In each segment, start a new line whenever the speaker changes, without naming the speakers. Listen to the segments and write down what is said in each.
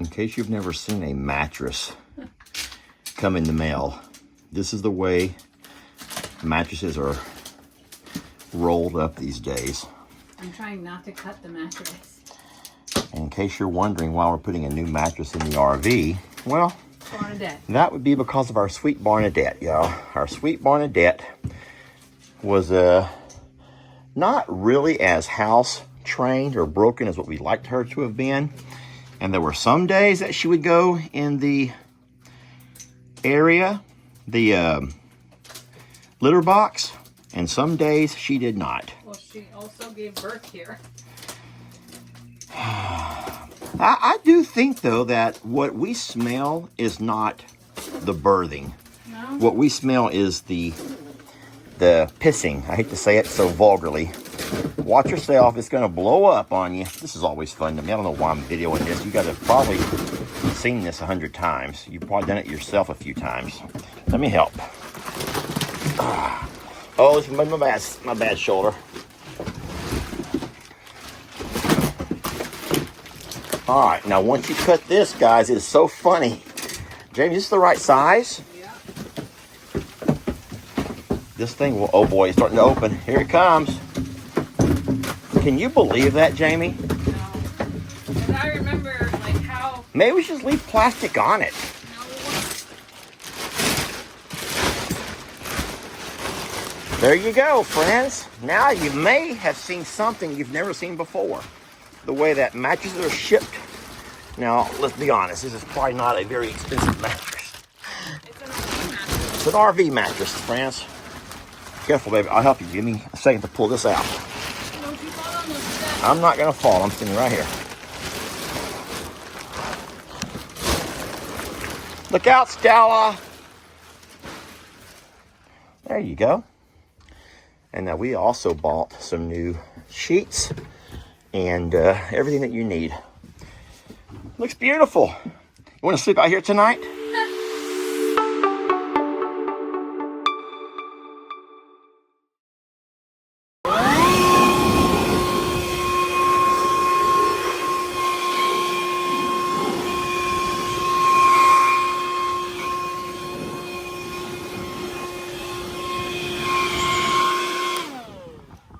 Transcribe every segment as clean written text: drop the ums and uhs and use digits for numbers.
In case you've never seen a mattress come in the mail, this is the way mattresses are rolled up these days.
I'm trying not to cut the mattress.
And in case you're wondering why we're putting a new mattress in the RV, well,
Barnadette.
That would be because of our sweet Barnadette, y'all. Our sweet Barnadette was not really as house trained or broken as what we liked her to have been. And there were some days that she would go in the area, the litter box, and some days she did not.
Well, she also gave birth here.
I do think, though, that what we smell is not the birthing.
No?
What we smell is the pissing. I hate to say it so vulgarly. Watch yourself. It's going to blow up on you. This is always fun to me. I don't know why I'm videoing this. You guys have probably seen this 100 times. You've probably done it yourself a few times. Let me help. Oh, this is my bad shoulder. All right, now once you cut this, guys, it's so funny. Jamie, is this the right size?
Yeah.
This thing will, oh boy, it's starting to open. Here it comes. Can you believe that, Jamie?
No. But I remember, like, how...
Maybe we should just leave plastic on it.
No.
There you go, friends. Now you may have seen something you've never seen before. The way that mattresses are shipped. Now, let's be honest, this is probably not a very expensive mattress.
It's an RV mattress.
It's an RV mattress, friends. Careful, baby. I'll help you. Give me a second to pull this out.
Don't you fall on those steps.
I'm not going to fall. I'm sitting right here. Look out, Stella. There you go. And now we also bought some new sheets and everything that you need. Looks beautiful. You want to sleep out here tonight?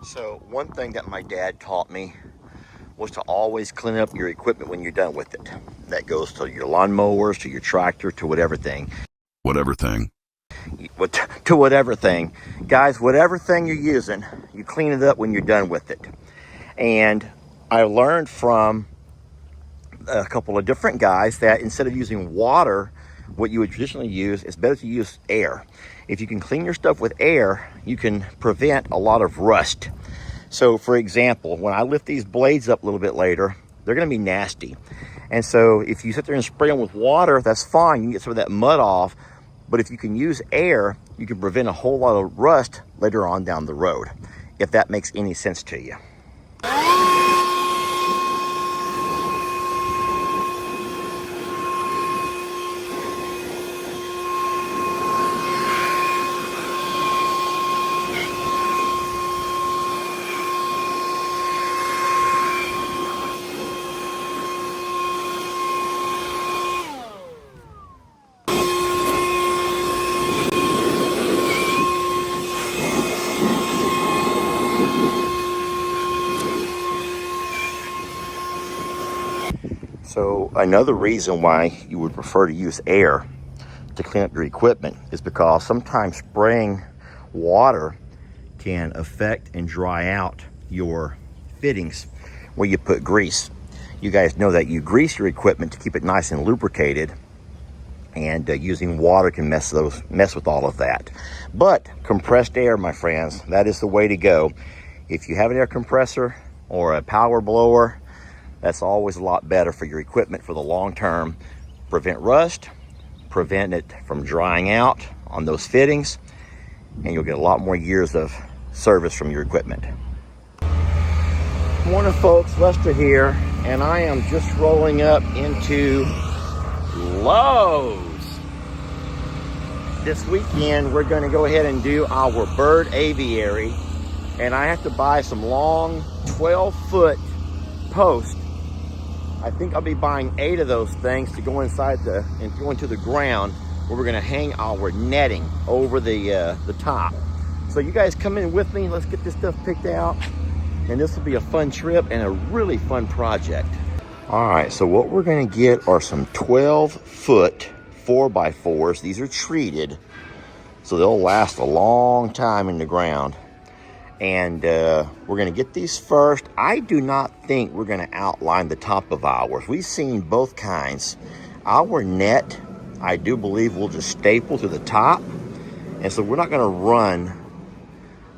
So one thing that my dad taught me was to always clean up your equipment when you're done with it. That goes to your lawnmowers, to your tractor, to whatever thing.
Whatever thing.
To whatever thing. Guys, whatever thing you're using, you clean it up when you're done with it. And I learned from a couple of different guys that instead of using water, what you would traditionally use, it's better to use air. If you can clean your stuff with air, you can prevent a lot of rust. So for example, when I lift these blades up a little bit later, they're going to be nasty. And so if you sit there and spray them with water, that's fine. You can get some of that mud off. But if you can use air, you can prevent a whole lot of rust later on down the road, if that makes any sense to you. So another reason why you would prefer to use air to clean up your equipment is because sometimes spraying water can affect and dry out your fittings where you put grease. You guys know that you grease your equipment to keep it nice and lubricated, and using water can mess with all of that. But compressed air, my friends, that is the way to go. If you have an air compressor or a power blower, that's always a lot better for your equipment for the long term. Prevent rust, prevent it from drying out on those fittings, and you'll get a lot more years of service from your equipment. Morning, folks. Lester here, and I am just rolling up into Lowe's. This weekend, we're going to go ahead and do our bird aviary, and I have to buy some long 12-foot posts I think I'll be buying 8 of those things to go inside and go into the ground where we're gonna hang our netting over the top. So you guys come in with me, let's get this stuff picked out. And this will be a fun trip and a really fun project. All right, so what we're gonna get are some 12-foot 4x4s. These are treated, so they'll last a long time in the ground. And we're gonna get these first. I do not think we're gonna outline the top of ours. We've seen both kinds. Our net, I do believe we'll just staple to the top. And so we're not gonna run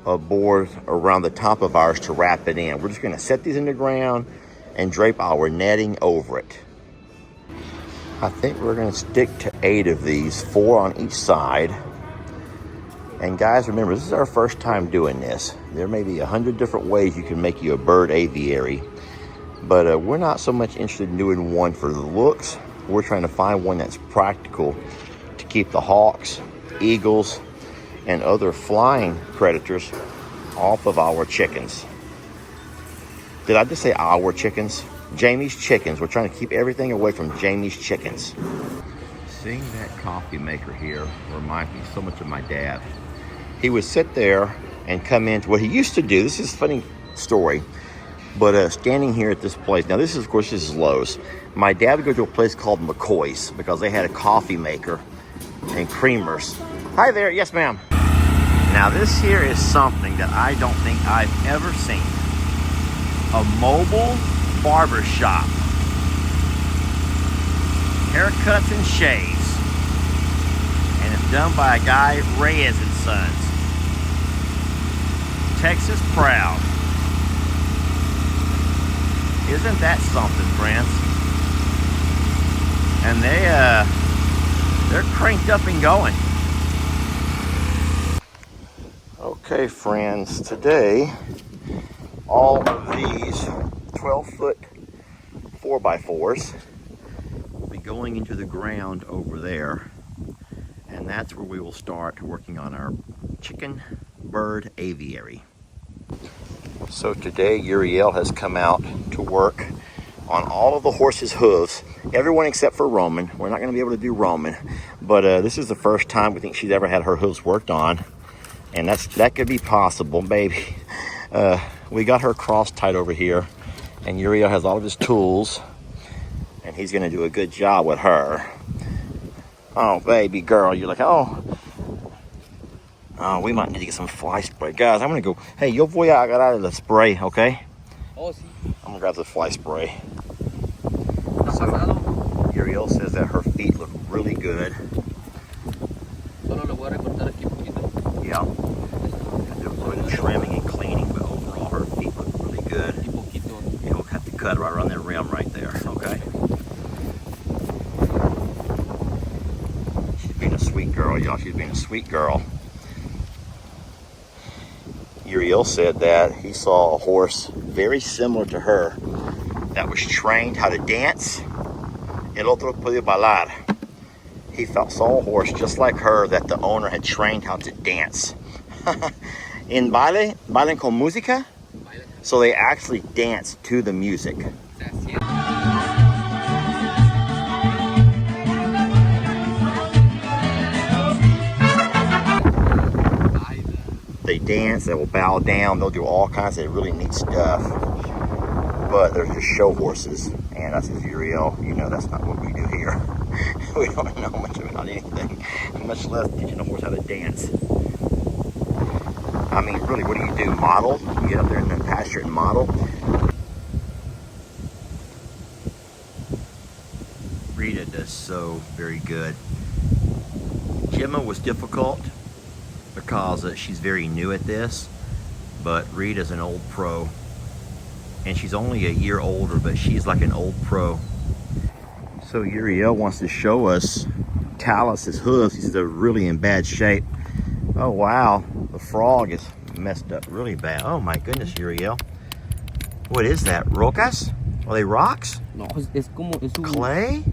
a board around the top of ours to wrap it in. We're just gonna set these in the ground and drape our netting over it. I think we're gonna stick to 8 of these, 4 on each side. And guys, remember, this is our first time doing this. There may be 100 different ways you can make you a bird aviary, but we're not so much interested in doing one for the looks. We're trying to find one that's practical to keep the hawks, eagles, and other flying predators off of our chickens. Did I just say our chickens? Jamie's chickens. We're trying to keep everything away from Jamie's chickens. Seeing that coffee maker here reminds me so much of my dad. He would sit there and come into what he used to do. This is a funny story, but standing here at this place. Now this is, of course, this is Lowe's. My dad would go to a place called McCoy's because they had a coffee maker and creamers. Hi there, yes ma'am. Now this here is something that I don't think I've ever seen. A mobile barber shop. Haircuts and shaves. And it's done by a guy, Reyes and Sons. Texas proud. Isn't that something, friends? And they're cranked up and going. Okay, friends, today all of these 12-foot 4x4s will be going into the ground over there, and that's where we will start working on our chicken bird aviary. So today Uriel has come out to work on all of the horses' hooves, everyone except for Roman. We're not going to be able to do Roman, but this is the first time we think she's ever had her hooves worked on, and that could be possible, baby. We got her cross-tied over here, and Uriel has all of his tools, and he's going to do a good job with her. Oh, baby girl, you're like, oh, we might need to get some fly spray. Guys, I'm going to go, hey, yo voy a agarrar the spray, okay?
Oh, sí.
I'm going to grab the fly spray. So, Uriel says that her feet look really good.
Solo le voy a recortar aquí poquito.
Yeah. Do a little bit of trimming and cleaning, but overall her feet look really good.
Aquí poquito.
You'll have to cut right around that rim right there, okay? She's being a sweet girl, y'all. She's being a sweet girl. Uriel said that he saw a horse very similar to her that was trained how to dance. El otro puede bailar. He saw a horse just like her that the owner had trained how to dance. In baile, bailen con música? So they actually dance to the music. They dance, they will bow down, they'll do all kinds of really neat stuff. But they're just show horses. And I said, Uriel, you know that's not what we do here. We don't know much about anything, much less teaching a horse how to dance. I mean, really, what do? Model? You get up there in the pasture and model? Rita does so very good. Gemma was difficult because she's very new at this, but Rita's an old pro. And she's only a year older, but she's like an old pro. So Uriel wants to show us Talus's hooves. He says they're really in bad shape. Oh wow, the frog is messed up really bad. Oh my goodness, Uriel. What is that, rocas? Are they rocks?
No, es como... Es un...
Clay?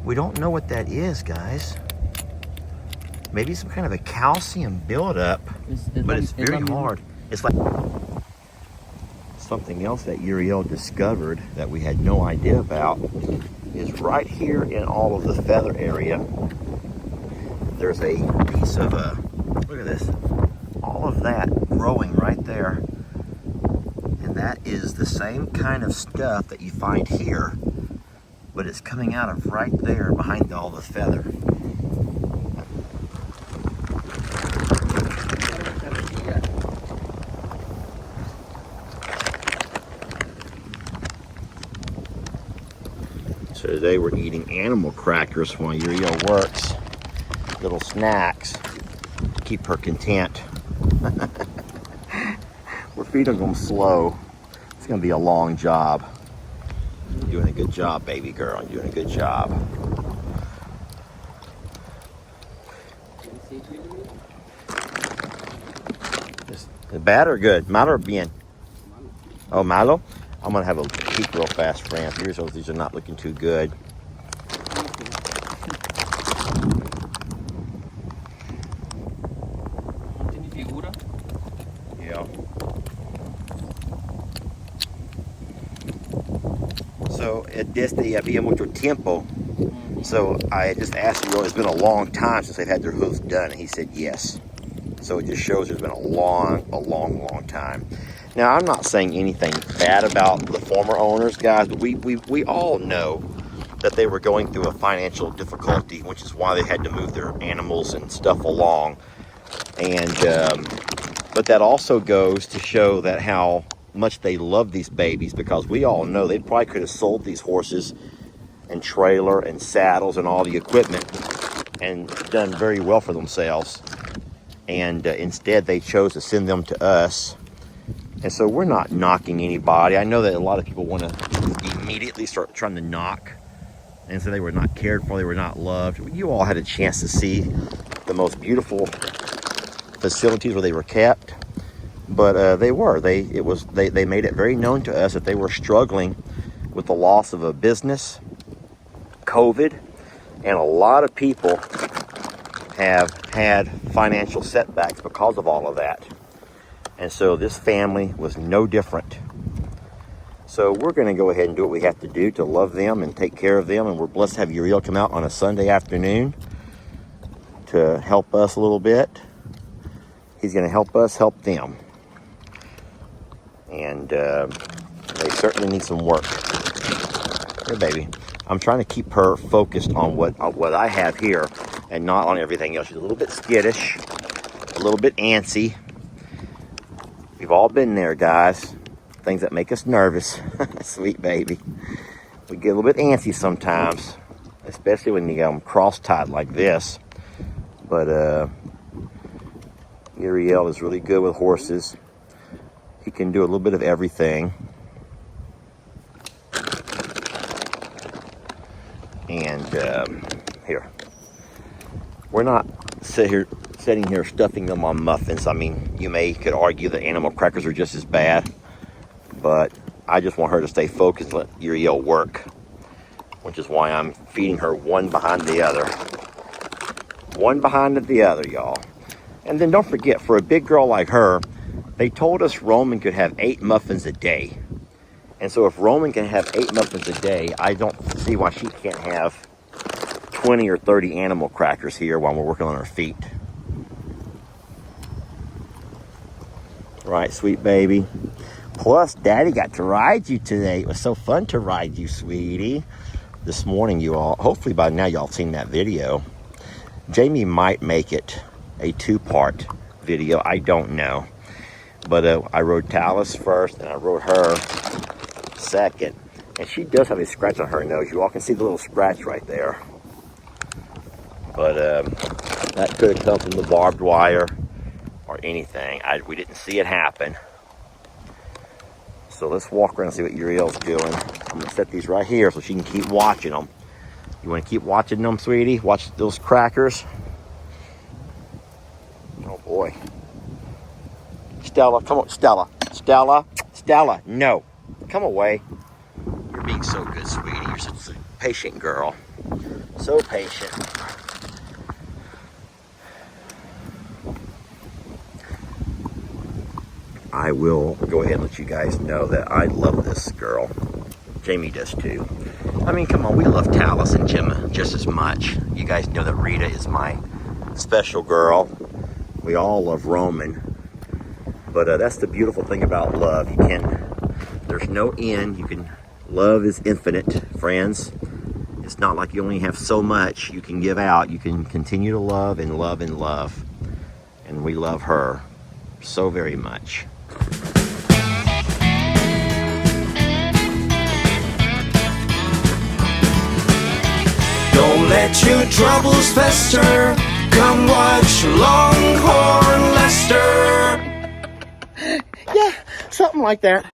We don't know what that is, guys. Maybe some kind of a calcium buildup, but it's very hard. It's Something else that Uriel discovered that we had no idea about is right here in all of the feather area, there's a piece of look at this, all of that growing right there. And that is the same kind of stuff that you find here, but it's coming out of right there behind all the feather. So today we're eating animal crackers while Uriel works. Little snacks to keep her content. We're feeding them slow. It's gonna be a long job. You're doing a good job, baby girl. You're doing a good job. Is it bad or good? Malo or bien? Oh, malo? I'm gonna have a peek real fast, friends. Here's those. These are not looking too good. Yeah. So había mucho tiempo. So I just asked him, it's been a long time since they've had their hoofs done, and he said yes. So it just shows there's been a long time. Now, I'm not saying anything bad about the former owners, guys, but we all know that they were going through a financial difficulty, which is why they had to move their animals and stuff along. And but that also goes to show that how much they love these babies, because we all know they probably could have sold these horses and trailer and saddles and all the equipment and done very well for themselves. And instead they chose to send them to us. And so we're not knocking anybody. I know that a lot of people want to immediately start trying to knock and say they were not cared for, they were not loved. You all had a chance to see the most beautiful facilities where they were kept, but they made it very known to us that they were struggling with the loss of a business, COVID, and a lot of people have had financial setbacks because of all of that. And so this family was no different. So we're going to go ahead and do what we have to do to love them and take care of them. And we're blessed to have Uriel come out on a Sunday afternoon to help us a little bit. He's going to help us help them. And they certainly need some work. Here, baby. I'm trying to keep her focused on what I have here and not on everything else. She's a little bit skittish, a little bit antsy. We've all been there, guys. Things that make us nervous. Sweet baby. We get a little bit antsy sometimes, especially when you get them cross-tied like this. But Uriel is really good with horses. He can do a little bit of everything. And here, we're not sitting here stuffing them on muffins. I mean, you could argue that animal crackers are just as bad, but I just want her to stay focused and let Uriel work, which is why I'm feeding her one behind the other. One behind the other, y'all. And then don't forget, for a big girl like her, they told us Roman could have 8 muffins a day. And so if Roman can have 8 muffins a day, I don't see why she can't have 20 or 30 animal crackers here while we're working on her feet. Right, sweet baby. Plus, Daddy got to ride you today. It was so fun to ride you, sweetie. This morning, you all, hopefully by now y'all seen that video. Jamie might make it a 2-part video. I don't know. But I rode Talus first, and I rode her second. And she does have a scratch on her nose. You all can see the little scratch right there. But that could have come from the barbed wire or anything. We didn't see it happen. So let's walk around and see what Uriel's doing. I'm going to set these right here so she can keep watching them. You want to keep watching them, sweetie? Watch those crackers. Oh, boy. Stella, come on. Stella, no. Come away. You're being so good, sweetie. You're such a patient girl. So patient. I will go ahead and let you guys know that I love this girl. Jamie does too. I mean, come on, we love Talis and Gemma just as much. You guys know that Rita is my special girl. We all love Roman. But that's the beautiful thing about love. You can't, there's no end. Love is infinite, friends. It's not like you only have so much you can give out. You can continue to love and love and love. And we love her so very much.
Don't let your troubles fester. Come watch Longhorn Lester.
Yeah, something like that.